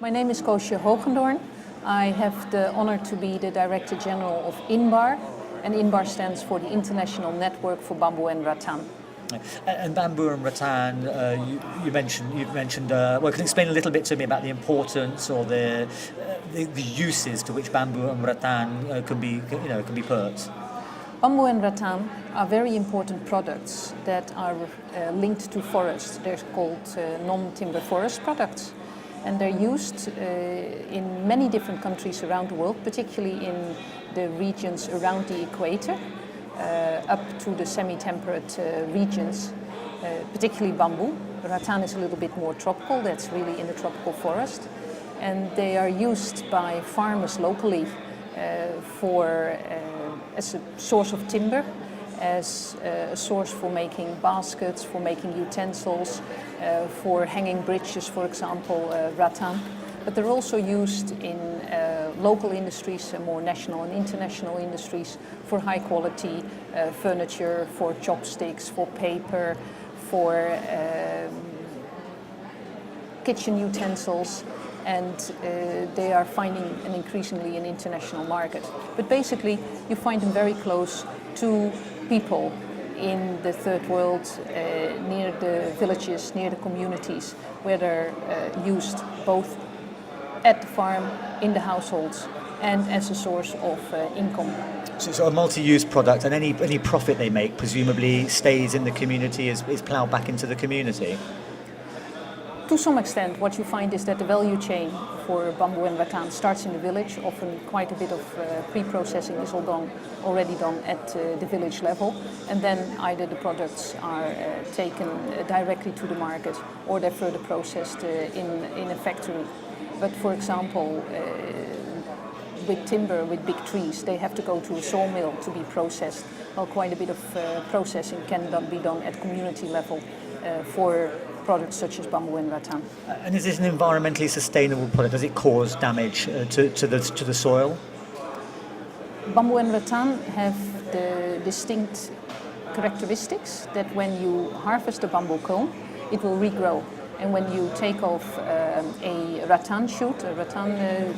My name is Coosje Hoogendoorn. I have the honor to be the Director General of INBAR, and INBAR stands for the International Network for Bamboo and Rattan. And Bamboo and Rattan, you've mentioned. Well, can you explain a little bit to me about the importance or the uses to which Bamboo and Rattan can be put? Bamboo and rattan are very important products that are linked to forests. They're called non-timber forest products, and they're used in many different countries around the world, particularly in the regions around the equator, up to the semi-temperate regions, particularly bamboo. Rattan is a little bit more tropical, that's really in the tropical forest, and they are used by farmers locally as a source of timber, as a source for making baskets, for making utensils, for hanging bridges, for example, rattan. But they're also used in local industries, more national and international industries, for high quality furniture, for chopsticks, for paper, for kitchen utensils, and they are finding increasingly an international market. But basically, you find them very close to people in the third world, near the villages, near the communities, where they're used both at the farm, in the households, and as a source of income. So a multi-use product, and any profit they make presumably stays in the community, is ploughed back into the community? To some extent, what you find is that the value chain for bamboo and rattan starts in the village. Often quite a bit of pre-processing is already done at the village level, and then either the products are taken directly to the market or they're further processed in a factory. But for example, with timber, with big trees, they have to go to a sawmill to be processed. Well, quite a bit of processing can be done at community level for products such as bamboo and rattan. And is this an environmentally sustainable product? Does it cause damage to the soil? Bamboo and rattan have the distinct characteristics that when you harvest a bamboo cone, it will regrow. And when you take off a rattan shoot, a rattan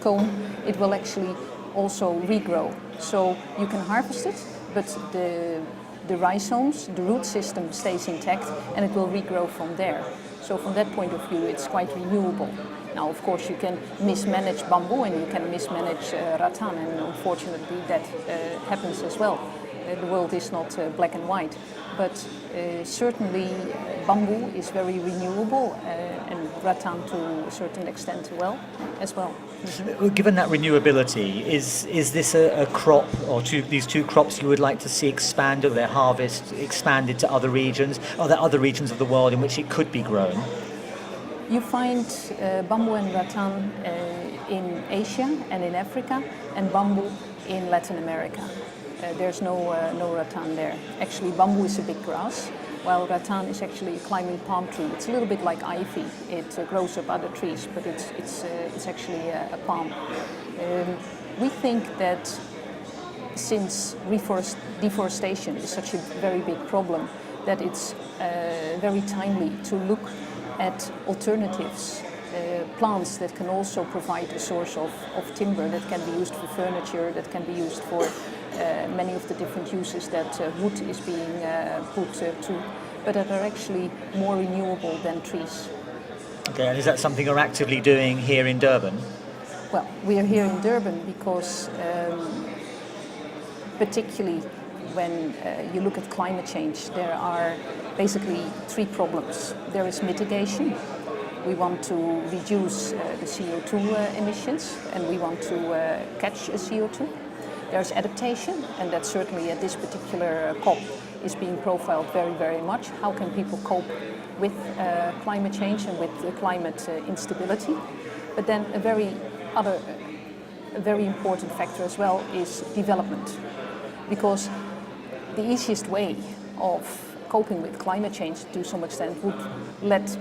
cone, it will actually also regrow. So you can harvest it, but the rhizomes, the root system stays intact, and it will regrow from there. So from that point of view, it's quite renewable. Now, of course, you can mismanage bamboo and you can mismanage rattan, and unfortunately that happens as well. The world is not black and white, but certainly bamboo is very renewable, and rattan to a certain extent as well. Mm-hmm. Given that renewability, is this a crop, or these two crops you would like to see expanded, or their harvest expanded to other regions? Are there other regions of the world in which it could be grown? You find bamboo and rattan in Asia and in Africa, and bamboo in Latin America. There's no rattan there. Actually, bamboo is a big grass, while rattan is actually a climbing palm tree. It's a little bit like ivy. It grows up other trees, but it's actually a palm. We think that since deforestation is such a very big problem, that it's very timely to look at alternatives, plants that can also provide a source of timber that can be used for furniture, that can be used for many of the different uses that wood is being put to, but that are actually more renewable than trees. Okay, and is that something you're actively doing here in Durban? Well, we are here in Durban because particularly when you look at climate change, there are basically three problems. There is mitigation. We want to reduce the CO2 emissions, and we want to catch CO2. There's adaptation, and that certainly at this particular COP is being profiled very, very much. How can people cope with climate change and with climate instability? But then a very important factor as well is development, because the easiest way of coping with climate change to some extent would let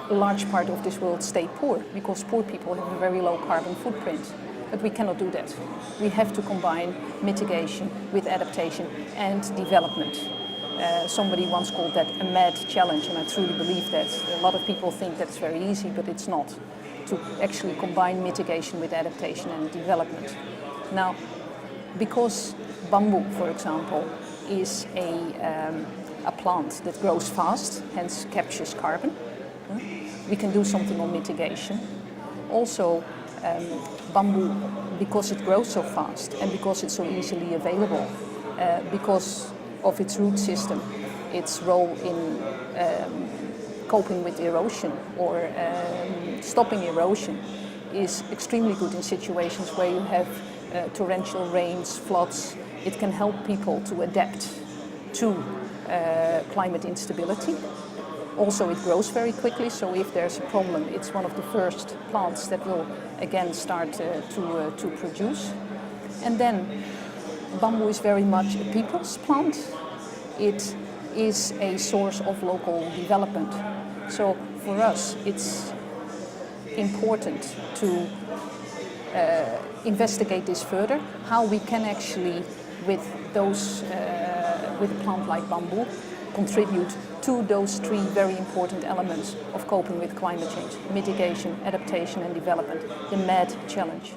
a large part of this world stay poor, because poor people have a very low carbon footprint. But we cannot do that. We have to combine mitigation with adaptation and development. Somebody once called that a mad challenge, and I truly believe that. A lot of people think that's very easy, but it's not, to actually combine mitigation with adaptation and development. Now, because bamboo, for example, is a plant that grows fast, hence captures carbon, we can do something on mitigation. Also, bamboo, because it grows so fast and because it's so easily available, because of its root system, its role in coping with erosion or stopping erosion is extremely good in situations where you have torrential rains, floods. It can help people to adapt to climate instability. Also, it grows very quickly, so if there's a problem, it's one of the first plants that will again start to produce. And then bamboo is very much a people's plant. It is a source of local development. So for us, it's important to investigate this further, how we can actually, with a plant like bamboo, contribute to those three very important elements of coping with climate change: mitigation, adaptation and development, the MAD challenge.